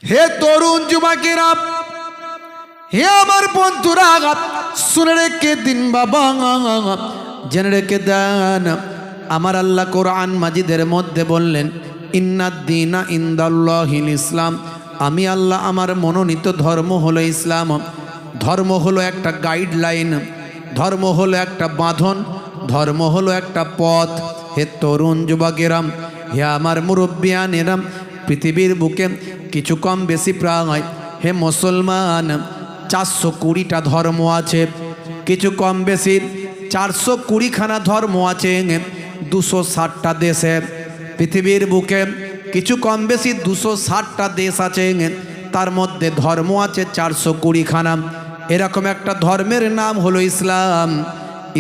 হে তরুণ যুবকেরা, হে আমার বন্ধুরা, শুনে রেখে দিন বাবা, জেনে রেখে দেন। আমার আল্লাহ কোরআন মাজিদের মধ্যে বললেন, ইন্নাদ দীনা ইনদাল্লাহিল ইসলাম। আমি আল্লাহ, আমার মনোনীত ধর্ম হলো ইসলাম। ধর্ম হলো একটা গাইডলাইন, ধর্ম হলো একটা বাঁধন, ধর্ম হলো একটা পথ। হে তরুণ যুবকেরাম, হে আমার মুরব্বিয়ানেরাম, পৃথিবীর বুকে কিছু কম বেশি প্রায় হে মুসলমান 420টা ধর্ম আছে, কিছু কম বেশি 420খানা ধর্ম আছে 260টা দেশে। পৃথিবীর বুকে কিছু কম বেশি 260টা দেশ আছে, তার মধ্যে ধর্ম আছে 420খানা। এরকম একটা ধর্মের নাম হলো ইসলাম।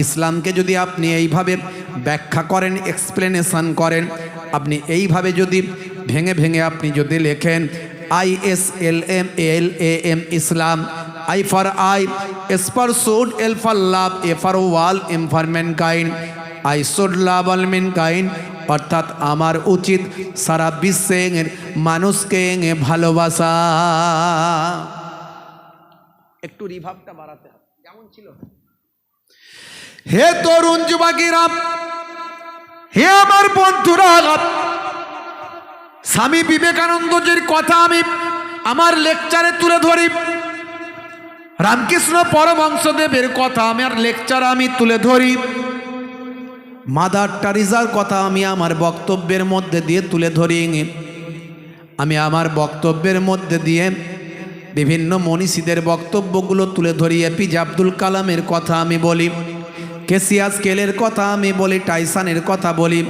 ইসলামকে যদি আপনি এইভাবে ব্যাখ্যা করেন, এক্সপ্লেনেশন করেন, আপনি এইভাবে যদি ভেঙে ভেঙে আপনি যদি লেখেন ISLAM Islam, I for I, S for should, L for love, A for all, M for mankind, I should love all mankind, অর্থাৎ আমার উচিত সারা বিশ্বের মানুষকে ভালোবাসা। একটু রিভাবটা বাড়াতে হবে, যেমন ছিল। হে তরুণ যুবকেরা, হে আমার বন্ধুরা, স্বামী বিবেকানন্দজির কথা আমি আমার লেকচারে তুলে ধরি, রামকৃষ্ণ পরমহংসদেবের কথা আমার লেকচারে আমি তুলে ধরি, মাদার টেরেসার কথা আমি আমার বক্তব্যের মধ্যে দিয়ে তুলে ধরি। আমি আমার বক্তব্যের মধ্যে দিয়ে বিভিন্ন মনীষীদের বক্তব্যগুলো তুলে ধরি। এপিজে আব্দুল কালামের কথা আমি বলি, ক্যাসিয়াস ক্লের কথা আমি বলি, টাইসনের কথা বলি,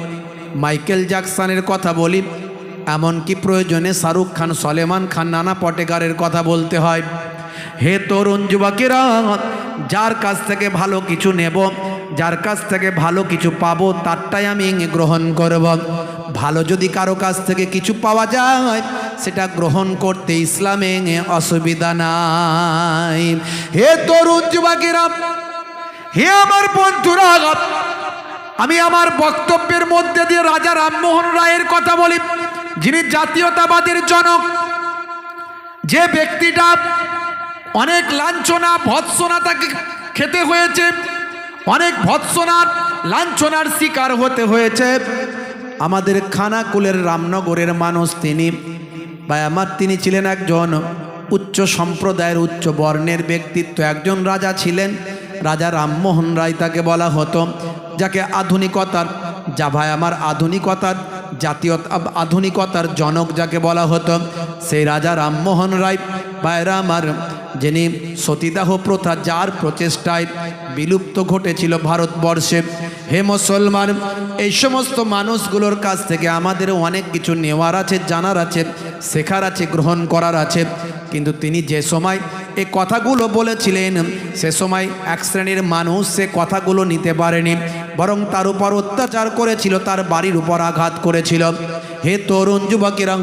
মাইকেল জ্যাকসনের কথা বলি, এমনকি প্রয়োজনে শাহরুখ খান, সলেমান খান, নানা পটেকারের কথা বলতে হয়। হে তরুণ যুবকেরা, যার কাছ থেকে ভালো কিছু নেব, যার কাছ থেকে ভালো কিছু পাবো, তারটাই আমি গ্রহণ করব। ভালো যদি কারো কাছ থেকে কিছু পাওয়া যায়, সেটা গ্রহণ করতে ইসলামে অসুবিধা নাই। হে তরুণ যুবকেরা, হে আমার বন্ধুরা, আমি আমার বক্তব্যের মধ্যে দিয়ে রাজা রামমোহন রায়ের কথা বলি, যিনি জাতীয়তাবাদের জনক। যে ব্যক্তিটা অনেক লাঞ্ছনা ভৎসনা তাকে খেতে হয়েছে, অনেক ভৎসনার লাঞ্ছনার শিকার হতে হয়েছে। আমাদের খানাকুলের রামনগরের মানুষ তিনি, ভাই আমার, তিনি ছিলেন একজন উচ্চ সম্প্রদায়ের, উচ্চ বর্ণের ব্যক্তিত্ব, একজন রাজা ছিলেন। রাজা রামমোহন রায় তাকে বলা হতো, যাকে আধুনিকতার, যা ভাই আমার আধুনিকতার, জাতীয় আধুনিকতার জনক যাকে বলা হতো, সেই রাজা রামমোহন রায় ভাইরা আমার, যিনি সতীদাহ প্রথা, যার প্রচেষ্টায় বিলুপ্ত ঘটেছিল ভারতবর্ষে। হে মুসলমান, এই সমস্ত মানুষগুলোর কাছ থেকে আমাদের অনেক কিছু নেওয়ার আছে, জানার আছে, শেখার আছে, গ্রহণ করার আছে। কিন্তু তিনি যে সময় এই কথাগুলো বলেছিলেন, সে সময় এক শ্রেণীর মানুষ সে কথাগুলো নিতে পারেনি, বরং তার উপর অত্যাচার করেছিল, তার বাড়ির উপর আঘাত করেছিল। হে তরুণ যুবকেরা,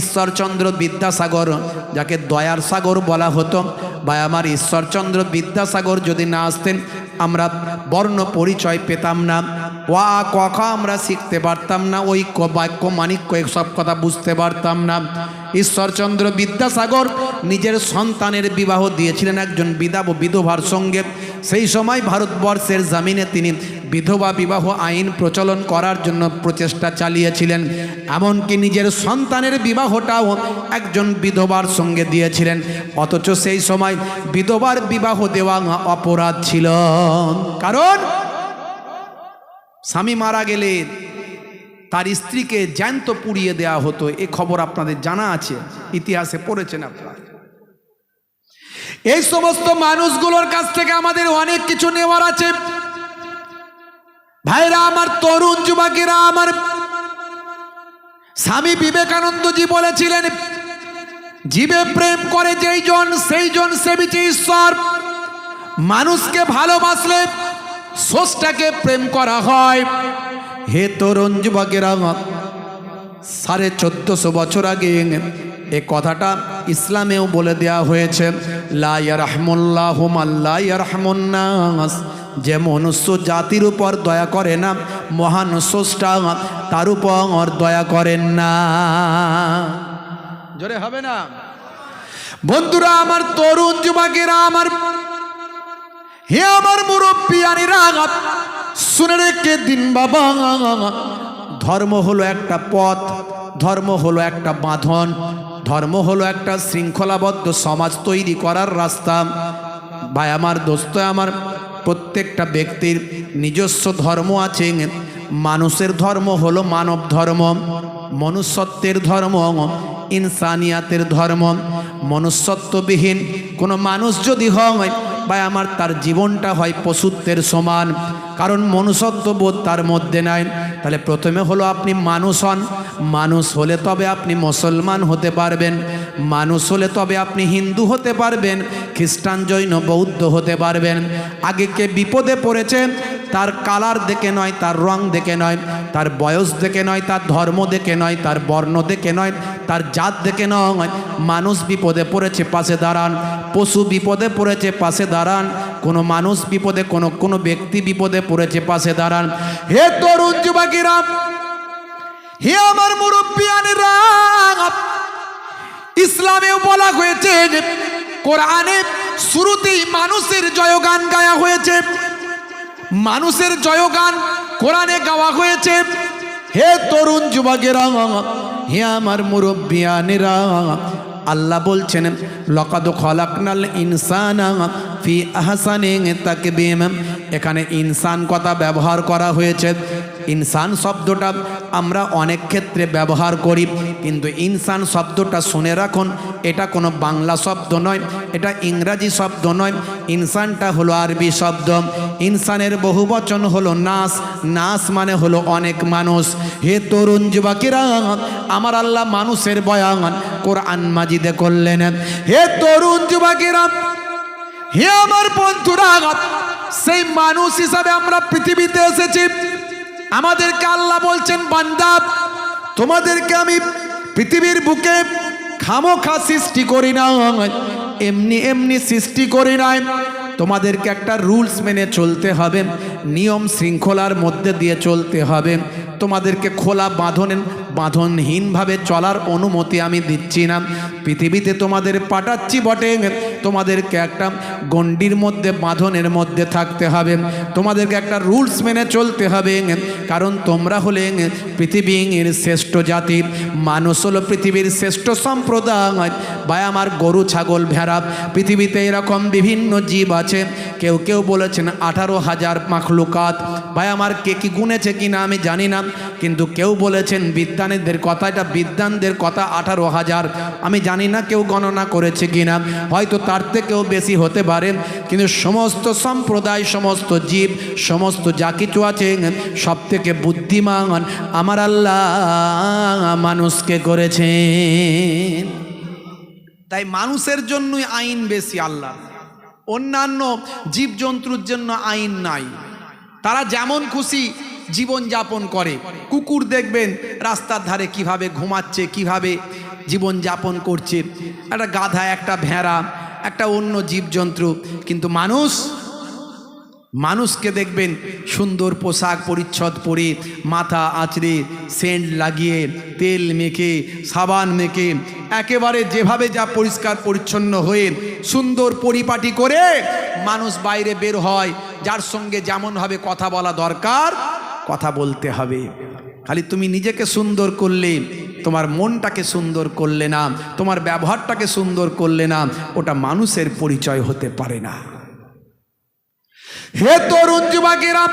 ঈশ্বরচন্দ্র বিদ্যাসাগর, যাকে দয়ার সাগর বলা হতো, বা আমার ঈশ্বরচন্দ্র বিদ্যাসাগর যদি না আসতেন, আমরা বর্ণ পরিচয় পেতাম না, ওয়া ক আমরা শিখতে পারতাম না, ঐক্য বাক্য মাণিক্য সব কথা বুঝতে পারতাম না। ঈশ্বরচন্দ্র বিদ্যাসাগর নিজের সন্তানের বিবাহ দিয়েছিলেন একজন বিধবার সঙ্গে। সেই সময় ভারতবর্ষের জামিনে তিনি বিধবা বিবাহ আইন প্রচলন করার জন্য প্রচেষ্টা চালিয়েছিলেন। এমনকি নিজের সন্তানের বিবাহটাও একজন বিধবার সঙ্গে দিয়েছিলেন। অথচ সেই সময় বিধবার বিবাহ দেওয়া অপরাধ ছিল, কারণ স্বামী মারা গেলে তার স্ত্রীকে জ্যান্ত পুড়িয়ে দেওয়া হতো। এই খবর আপনাদের জানা আছে, ইতিহাসে পড়েছেন আপনারা। এই সমস্ত মানুষগুলোর কাছ থেকে আমাদের অনেক কিছু নেওয়ার আছে। ভাইরা আমার, তরুণ যুবকেরা আমার, স্বামী বিবেকানন্দজি বলেছিলেন, জীবে প্রেম করে যেই জন, সেই জন সেবিছে ঈশ্বর। মানুষকে ভালোবাসলে স্রষ্টাকে প্রেম করা হয়। হে তরুণ যুবকেরা, 1450 বছর আগে এ কথাটা ইসলামেও বলে দেয়া হয়েছে, লা ইয়ারহামুল্লাহু মান লা ইয়ারহামুন নাস। যে মনুষ্য জাতির উপর দয়া করে না, মহান স্রষ্টা তার উপর দয়া করেন না। জোরে হবে না? বন্ধুরা আমার, তরুণ যুবকেরা আমার, হে আমার মুরব্বিয়ানিরা, শুনে রেখে দিন বাবা, ধর্ম হলো একটা পথ, ধর্ম হলো একটা বাঁধন, ধর্ম হলো একটা শৃঙ্খলাবদ্ধ সমাজ তৈরি করার রাস্তা। ভাই আমার, দোস্ত আমার, প্রত্যেকটা ব্যক্তির নিজস্ব ধর্ম আছে। মানুষের ধর্ম হলো মানব ধর্ম, মনুষ্যত্বের ধর্ম, ইনসানিয়াতের ধর্ম। মনুষ্যত্ববিহীন কোনো মানুষ যদি হয় ভাই আমার, তার জীবনটা হয় পশুত্বের সমান, কারণ মনুষ্যত্ববোধ তার মধ্যে নাই। তাহলে প্রথমে হলো আপনি মানুষ হন, মানুষ হলে তবে আপনি মুসলমান হতে পারবেন, মানুষ হলে তবে আপনি হিন্দু হতে পারবেন, খ্রিস্টান, জৈন, বৌদ্ধ হতে পারবেন। আগে কে বিপদে পড়েছে তার কালার দেখে নয়, তার রং দেখে নয়, তার বয়স দেখে নয়, তার ধর্ম দেখে নয়, তার বর্ণ দেখে নয়, তার জাত দেখে নয়। মানুষ বিপদে পড়েছে পাশে দাঁড়ান, পশু বিপদে পড়েছে পাশে দাঁড়ান, কোনো মানুষ বিপদে, কোনো ব্যক্তি বিপদে পড়েছে পাশে দাঁড়ান। হে তরুণ যুবকেরা, হে আমার মুরব্বিয়ানেরা, ইসলামেও বলা হয়েছে, কোরআনে শুরুতেই মানুষের জয়গান গায়া হয়েছে, মানুষের জয়গান কোরআনে গাওয়া হয়েছে। হে তরুণ যুবকেরা, হে আমার মুরব্বিয়ানেরা, আল্লাহ বলছেন, লাকাদ খালাকনাল ইনসানা ফি আহসানি তাকবীম। এখানে ইনসান কথা ব্যবহার করা হয়েছে। ইনসান শব্দটা আমরা অনেক ক্ষেত্রে ব্যবহার করি, কিন্তু ইনসান শব্দটা শুনে রাখুন, এটা কোনো বাংলা শব্দ নয়, এটা ইংরাজি শব্দ নয়। ইনসানটা হলো আরবি শব্দ। ইনসানের বহুবচন হলো নাস, নাস মানে হলো অনেক মানুষ। হে তরুণ যুবকেরা, আমার আল্লাহ মানুষের বয়ান কোরআন মাজিদে করলেন। হে তরুণ যুবকেরা, হে আমার বন্ধুরা, সেই মানুষ হিসাবে আমরা পৃথিবীতে এসেছি। আমাদেরকে আল্লাহ বলছেন, বান্দা, তোমাদেরকে আমি পৃথিবীর বুকে খামোখা সৃষ্টি করি না, এমনি এমনি সৃষ্টি করি নাই। তোমাদেরকে একটা রুলস মেনে চলতে হবে, নিয়ম শৃঙ্খলার মধ্যে দিয়ে চলতে হবে। তোমাদেরকে খোলা বাঁধনহীনভাবে চলার অনুমতি আমি দিচ্ছি না। পৃথিবীতে তোমাদের পাঠাচ্ছি বটে, তোমাদেরকে একটা গণ্ডির মধ্যে, বাঁধনের মধ্যে থাকতে হবে, তোমাদেরকে একটা রুলস মেনে চলতে হবে, কারণ তোমরা হলে পৃথিবীর শ্রেষ্ঠ জাতি। মানুষ হলো পৃথিবীর শ্রেষ্ঠ সম্প্রদায়। ভাই আমার, গরু, ছাগল, ভেড়া, পৃথিবীতে এরকম বিভিন্ন জীব আছে। কেউ কেউ বলেছেন 18,000 মাখলুকাত। ভাই আমার, কে কি গুনেছে কিনা আমি জানি না, কিন্তু কেউ বলেছেন, বিজ্ঞানীদের কথা, এটা বিজ্ঞানদের কথা, 18,000। আমি জানি না কেউ গণনা করেছে কিনা, হয়তো তার থেকেও বেশি হতে পারে। কিন্তু সমস্ত সম্প্রদায়, সমস্ত জীব, সমস্ত যা কিছু আছে, সব থেকে বুদ্ধিমান আমার আল্লাহ মানুষকে করেছেন। তাই মানুষের জন্যই আইন বেশি আল্লাহ, অন্যান্য জীবজন্তুর জন্য আইন নাই। তারা যেমন খুশি জীবন যাপন করে। কুকুর দেখবেন রাস্তার ধারে কিভাবে ঘুমাচ্ছে, কিভাবে জীবন যাপন করছে, একটা গাধা, একটা ভেড়া, একটা অন্য জীবজন্তু। কিন্তু মানুষকে দেখবেন সুন্দর পোশাক পরিচ্ছদ পরে, মাথা আঁচড়ে, সেন্ট লাগিয়ে, তেল মেখে, সাবান মেখে, একেবারে যেভাবে যা পরিষ্কার পরিচ্ছন্ন হয়ে সুন্দর পরিপাটি করে মানুষ বাইরে বের হয়। যার সঙ্গে যেমনভাবে কথা বলা দরকার কথা বলতে হবে। খালি তুমি নিজেকে সুন্দর করলে, তোমার মনটাকে সুন্দর করলে না, তোমার ব্যবহারটাকে সুন্দর করলে না, ওটা মানুষের পরিচয় হতে পারে না। হে তরুণ যুবকেরা,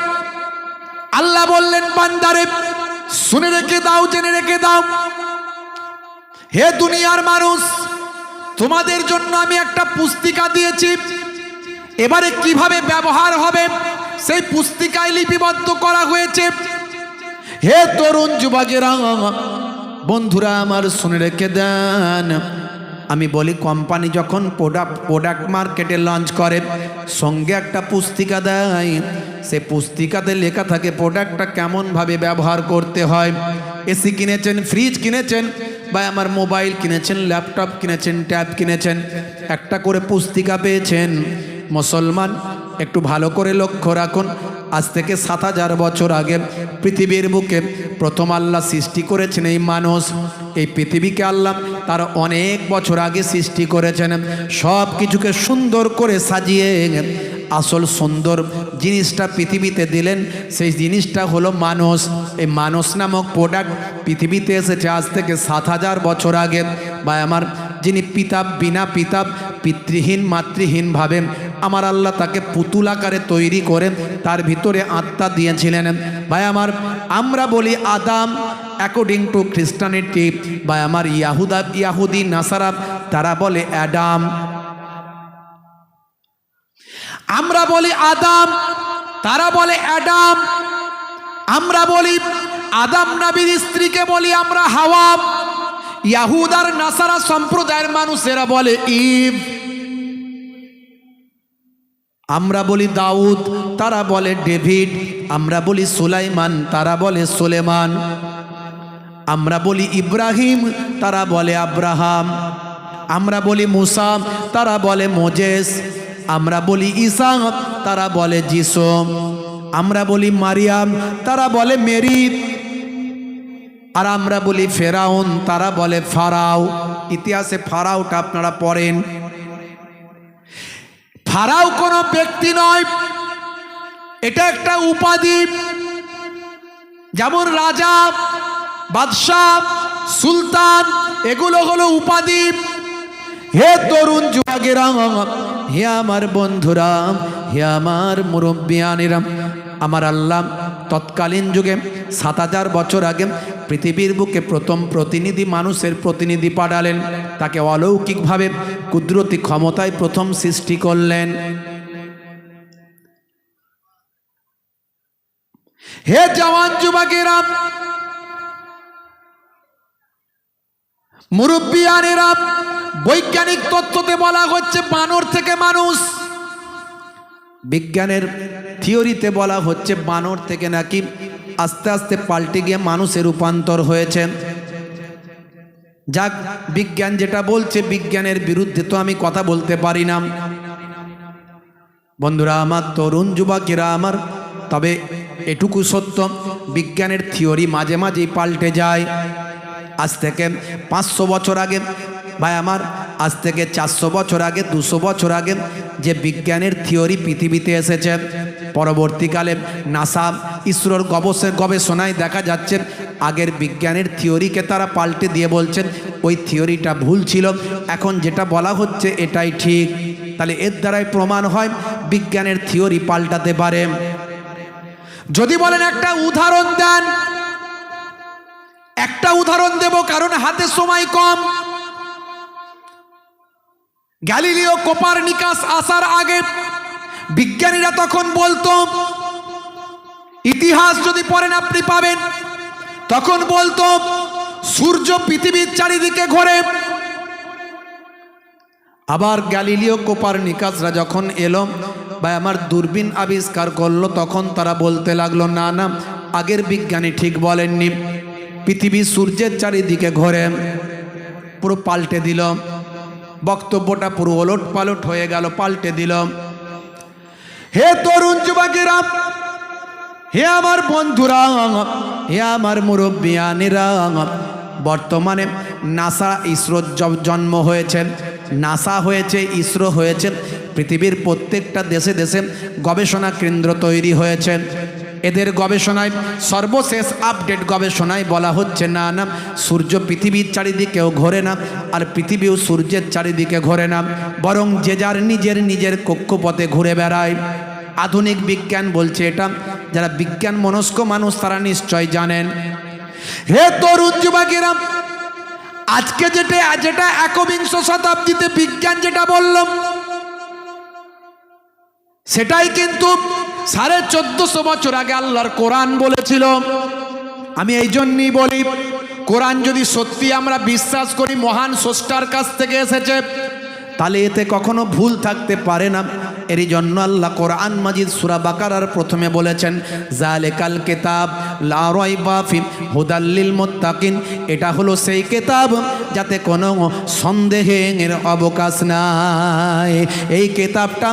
আল্লাহ বললেন, বান্দারে শুনে রেখে দাও, জেনে রেখে দাও, হে দুনিয়ার মানুষ, তোমাদের জন্য আমি একটা পুস্তিকা দিয়েছি। এবারে কিভাবে ব্যবহার হবে সেই পুস্তিকায় লিপিবদ্ধ করা হয়েছে। হে তরুণ যুবকেরা, বন্ধুরা আমার, শুনে রেখে দেন। আমি বলি, কোম্পানি যখন প্রোডাক্ট মার্কেটে লঞ্চ করে, সঙ্গে একটা পুস্তিকা দেয়। সে পুস্তিকাতে লেখা থাকে প্রোডাক্টটা কেমনভাবে ব্যবহার করতে হয়। এসি কিনেছেন, ফ্রিজ কিনেছেন, বা আমার মোবাইল কিনেছেন, ল্যাপটপ কিনেছেন, ট্যাব কিনেছেন, একটা করে পুস্তিকা পেয়েছেন। মুসলমান, একটু ভালো করে লক্ষ্য রাখুন, আজ থেকে 7000 বছর আগে পৃথিবীর বুকে প্রথম আল্লাহ সৃষ্টি করেছেন এই মানুষ। এই পৃথিবীকে আল্লাহ তার অনেক বছর আগে সৃষ্টি করেছেন, সব কিছুকে সুন্দর করে সাজিয়ে আসল সুন্দর জিনিসটা পৃথিবীতে দিলেন। সেই জিনিসটা হলো মানুষ। এই মানুষ নামক প্রোডাক্ট পৃথিবীতে এসেছে আজ থেকে 7000 বছর আগে। বা আমার যিনি পিতা, বিনা পিতা, পিতৃহীন মাতৃহীনভাবে আমার আল্লাহ তাকে পুতুল আকারে তৈরি করে তার ভিতরে আত্মা দিয়েছিলেন। ভাই আমার, আমরা বলি আদাম অ্যাকর্ডিং টু খ্রিস্টানিটি, বা আমার ইয়াহুদি নাসারা তারা বলে অ্যাডাম। আমরা বলি আদাম, তারা বলে অ্যাডাম। আমরা বলি আদাম নবীর স্ত্রীকে বলি আমরা হাওয়া। ইয়াহুদার নাসারা সম্প্রদায়ের মানুষেরা বলে ইভ। আমরা বলি দাউদ, তারা বলে ডেভিড। আমরা বলি সুলাইমান, তারা বলে সুলেমান। আমরা বলি ইব্রাহিম, তারা বলে আব্রাহাম। আমরা বলি মুসা, তারা বলে মোজেস। আমরা বলি ঈসা, তারা বলে যিশু। আমরা বলি মারিয়াম, তারা বলে মেরি। আর আমরা বলি ফেরাউন, তারা বলে ফারাও। ইতিহাসে ফারাওটা আপনারা পড়েন। ফারাও কোনো ব্যক্তি নয়, এটা একটা উপাধি। যেমন রাজা, বাদশাহ, সুলতান, এগুলো হলো উপাধি। হে তরুণ যুবকেরা, হে আমার বন্ধুরা, হে আমার মুরব্বিয়ানেরা, আমার আল্লাহ তৎকালীন যুগে 7000 বছর আগে পৃথিবীর বুকে প্রথম প্রতিনিধি, মানুষের প্রতিনিধি পাঠালেন। তাকে অলৌকিকভাবে কুদরতি ক্ষমতায় প্রথম সৃষ্টি করলেন। হে জওয়ান যুবকেরা, মুরব্বিয়ানেরা, বৈজ্ঞানিক তত্ত্বতে বলা হচ্ছে বানর থেকে মানুষ। বিজ্ঞানের থিওরিতে বলা হচ্ছে বানর থেকে নাকি আস্তে আস্তে পাল্টে গিয়ে মানুষে রূপান্তর হয়েছে। যাক, বিজ্ঞান যেটা বলছে, বিজ্ঞানের বিরুদ্ধে তো আমি কথা বলতে পারি না। বন্ধুরা আমার, তরুণ যুবকেরা আমার, তবে এটুকু সত্য, বিজ্ঞানের থিওরি মাঝে মাঝেই পাল্টে যায়। আজ থেকে 500 বছর আগে, ভাই আমার, আজ থেকে 400 বছর আগে, 200 বছর আগে যে বিজ্ঞানের থিওরি পৃথিবীতে এসেছে, পরবর্তীকালে নাসা, ইসরোর গবেষণায় দেখা যাচ্ছে আগের বিজ্ঞানের থিওরিকে তারা পাল্টে দিয়ে বলছেন ওই থিওরিটা ভুল ছিল, এখন যেটা বলা হচ্ছে এটাই ঠিক। তাহলে এর দ্বারাই প্রমাণ হয় বিজ্ঞানের থিওরি পাল্টাতে পারে। যদি বলেন একটা উদাহরণ দেন, একটা উদাহরণ দেব, কারণ হাতে সময় কম। গ্যালিলিও কোপারনিকাস আসার আগে বিজ্ঞানীরা তখন বলতো, ইতিহাস যদি পড়েন আপনি পাবেন, তখন বলতো সূর্য পৃথিবীর চারিদিকে ঘোরে। আবার গ্যালিলিও কোপারনিকাসরা যখন এলো বা আমার দূরবীন আবিষ্কার করলো, তখন তারা বলতে লাগলো, না না, আগের বিজ্ঞানী ঠিক বলেননি, পৃথিবী সূর্যের চারিদিকে ঘোরে। পুরো পাল্টে দিল বক্তব্যটা, পুরো ওলট পালট হয়ে গেল, পাল্টে দিল। হে তরুণ যুবকেরা, হে আমার বন্ধুরা, হে আমার মুরব্বিয়ানেরা, বর্তমানে নাসা, ইসরোর জন্ম হয়েছে, নাসা হয়েছে, ইসরো হয়েছে, পৃথিবীর প্রত্যেকটা দেশে দেশে গবেষণা কেন্দ্র তৈরি হয়েছে। এদের গবেষণায়, সর্বশেষ আপডেট গবেষণায় বলা হচ্ছে, না না, সূর্য পৃথিবীর চারিদিকেও ঘোরে না, আর পৃথিবীও সূর্যের চারিদিকে ঘোরে না, বরং যে যার নিজের নিজের কক্ষপথে ঘুরে বেড়ায়। আধুনিক বিজ্ঞান বলছে এটা। যারা বিজ্ঞান মনস্ক মানুষ তারা নিশ্চয় জানেন। হে তরুণ যুবকেরা, আজকে যেটা 21 শতাব্দীতে বিজ্ঞান যেটা বললাম, সেটাই কিন্তু 1450 বছর আগে আল্লাহর কোরআন বলেছিল। আমি এই জন্যই বলি, কোরআন যদি সত্যি আমরা বিশ্বাস করি মহান স্রষ্টার কাছ থেকে এসেছে, তাহলে এতে কখনো ভুল থাকতে পারে না। এরই জন্য আল্লাহ কোরআন মাজিদ সূরা বাকারার প্রথমে বলেছেন, যালিকাল কিতাব লা রাইবা ফি হুদাল লিল মুত্তাকিন। এটা হলো সেই কিতাব যাতে কোনো সন্দেহের অবকাশ নাই। এই কিতাবটা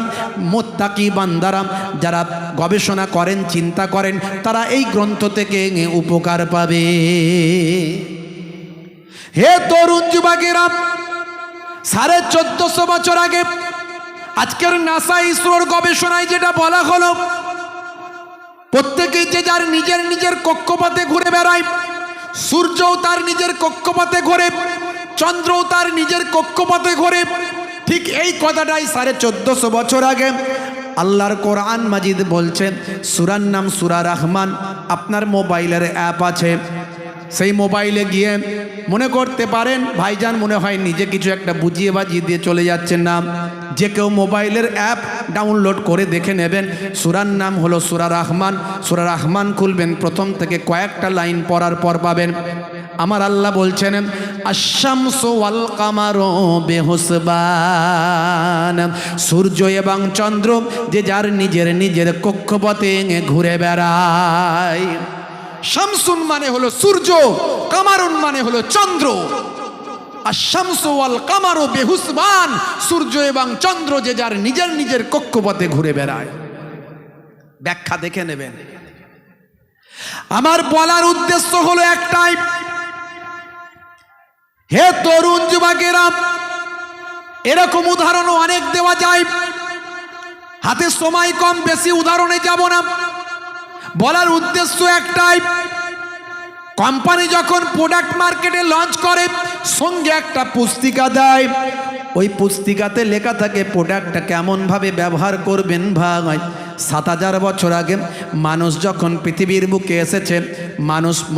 মুত্তাকি বান্দারা যারা গবেষণা করেন, চিন্তা করেন, তারা এই গ্রন্থ থেকে উপকার পাবে। হে তরুণ যুবকেরা, 1450 বছর আগে আজকের নাসা ইসরোর গবেষণায় যেটা বলা হলো, প্রত্যেকেই যে যার নিজের নিজের কক্ষপথে ঘুরে বেড়ায়, সূর্যও তার নিজের কক্ষপথে ঘোরে, চন্দ্রও তার নিজের কক্ষপথে ঘোরে, ঠিক এই কথাটাই 1450 বছর আগে আল্লাহর কোরআন মাজিদ বলছেন। সূরার নাম সূরা রহমান। আপনার মোবাইলের অ্যাপ আছে, সেই মোবাইলে গিয়ে মনে করতে পারেন ভাইজান মনে হয় নিজে কিছু একটা বুঝিয়ে বাজিয়ে দিয়ে চলে যাচ্ছেন না, যে কেউ মোবাইলের অ্যাপ ডাউনলোড করে দেখে নেবেন। সূরার নাম হলো সূরা রহমান। সূরা রহমান খুলবেন, প্রথম থেকে কয়েকটা লাইন পড়ার পর পাবেন আমার আল্লাহ বলছেন, আশ-শামসু ওয়াল কামারু বিহুসবান, সূর্য এবং চন্দ্র যে যার নিজের নিজের কক্ষপথে ঘুরে বেড়ায়। শামসুন মানে হলো সূর্য, কামারুন মানে হলো চন্দ্র। আশ-শামসু ওয়াল কামারু বিহুসবান, সূর্য এবং চন্দ্র যে যার নিজের নিজের কক্ষপথে ঘুরে বেড়ায়। ব্যাখ্যা দেখে নেবেন। আমার বলার উদ্দেশ্য হলো একটাই, হে তরুণ যুবকেরা, এরকম উদাহরণও অনেক দেওয়া যায়, হাতে সময় কম, বেশি উদাহরণে যাব না। বলার উদ্দেশ্য একটাই, কোম্পানি যখন প্রোডাক্ট মার্কেটে লঞ্চ করে সঙ্গে একটা পুস্তিকা দেয়, ওই পুস্তিকাতে লেখা থাকে প্রোডাক্টটা কেমনভাবে ব্যবহার করবেন। ভাই 7000 বছর আগে মানুষ যখন পৃথিবীর বুকে এসেছে,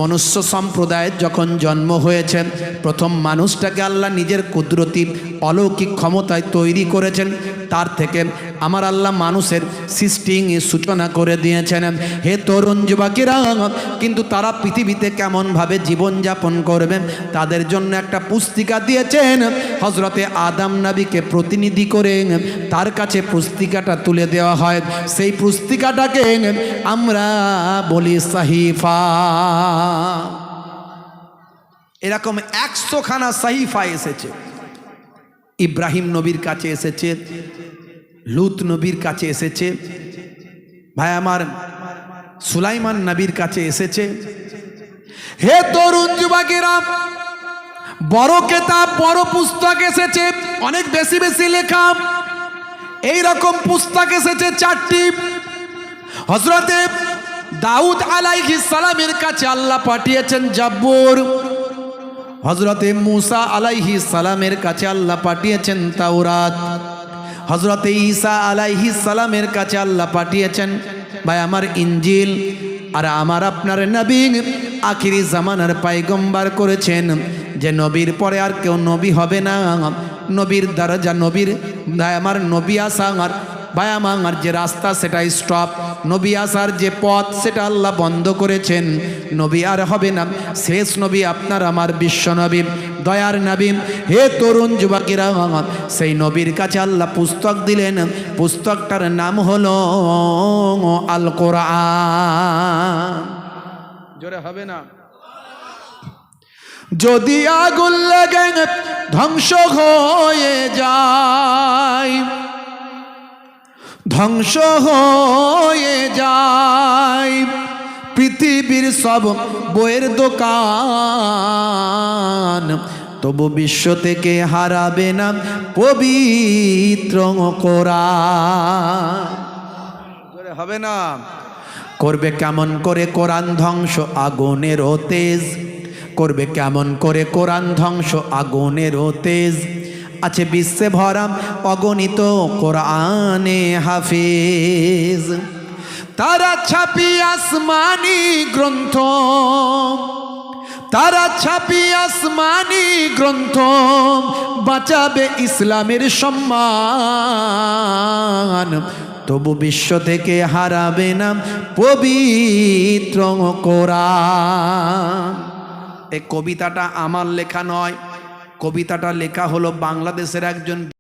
মনুষ্য সম্প্রদায়ের যখন জন্ম হয়েছে, প্রথম মানুষটাকে আল্লাহ নিজের কুদরতি অলৌকিক ক্ষমতায় তৈরি করেছেন। তার থেকে আমার আল্লাহ মানুষের সৃষ্টি সূচনা করে দিয়েছেন। হে তরুণ যুবকেরা, কিন্তু তারা পৃথিবীতে কেমনভাবে জীবনযাপন করবেন তাদের জন্য একটা পুস্তিকা দিয়েছেন। হজরতে আদম নবীকে প্রতিনিধি করে তার কাছে পুস্তিকাটা তুলে দেওয়া হয়। সেই পুস্তিকাটাকে আমরা বলি সাহিফা। এরকম 100 খানা সাহিফা এসেছে। ইব্রাহিম নবীর কাছে এসেছে, লূত নবীর কাছে এসেছে, ভাই আমার সুলাইমান নবীর কাছে এসেছে। হে তরুণ যুবকেরা, বড় কিতাব, বড় পুস্তক এসেছে, অনেক বেশি বেশি লেখা। এই রকম পুস্তক এসেছে 4টি। হযরতে দাউদ আলাইহিস সালামের কাছে আল্লাহ পাঠিয়েছেন জাবুর। হযরতে মুসা আলাইহিস সালামের কাছে আল্লাহ পাঠিয়েছেন তাওরাত। হযরতে ঈসা আলাইহিস সালামের কাছে আল্লাহ পাঠিয়েছেন ভাই আমার ইনজিল। আর আমার আপনার নবী আখিরি জামানার পয়গম্বর করেছেন যে নবীর পরে আর কেউ নবী হবে না। নবীর দরজা, নবীর ভাই আমার নবী আসার ভাই আমার যে রাস্তা সেটা স্টপ, নবী আসার যে পথ সেটা আল্লাহ বন্ধ করেছেন। নবী আর হবে না। শেষ নবী আপনার আমার বিশ্ব নবী, দয়ার নবী। হে তরুণ যুবকেরা, সেই নবীর কাছে আল্লাহ পুস্তক দিলেন। পুস্তকটার নাম হলো আল কোরআন। জোরে হবে না? যদি আগুন লাগে ধ্বংস হয়ে যায়, ধ্বংস হয়ে যায় পৃথিবীর সব বইয়ের দোকান, তবু বিশ্ব থেকে হারাবে না পবিত্র কোরআন। হবে না? করবে কেমন করে কোরআন ধ্বংস? আগুনের তেজ করবে কেমন করে কোরআন ধ্বংস? আগুনের তেজ আছে বিশ্বে ভরা অগণিত কোরআনে হাফিজ। তারা ছাপি আসমানি গ্রন্থ, তারা ছাপি আসমানি গ্রন্থ, বাঁচাবে ইসলামের সম্মান, তবু বিশ্ব থেকে হারাবে না পবিত্র কোরআন। এই কবিতাটা আমার লেখা নয়, কবিতাটা লেখা হলো বাংলাদেশের একজন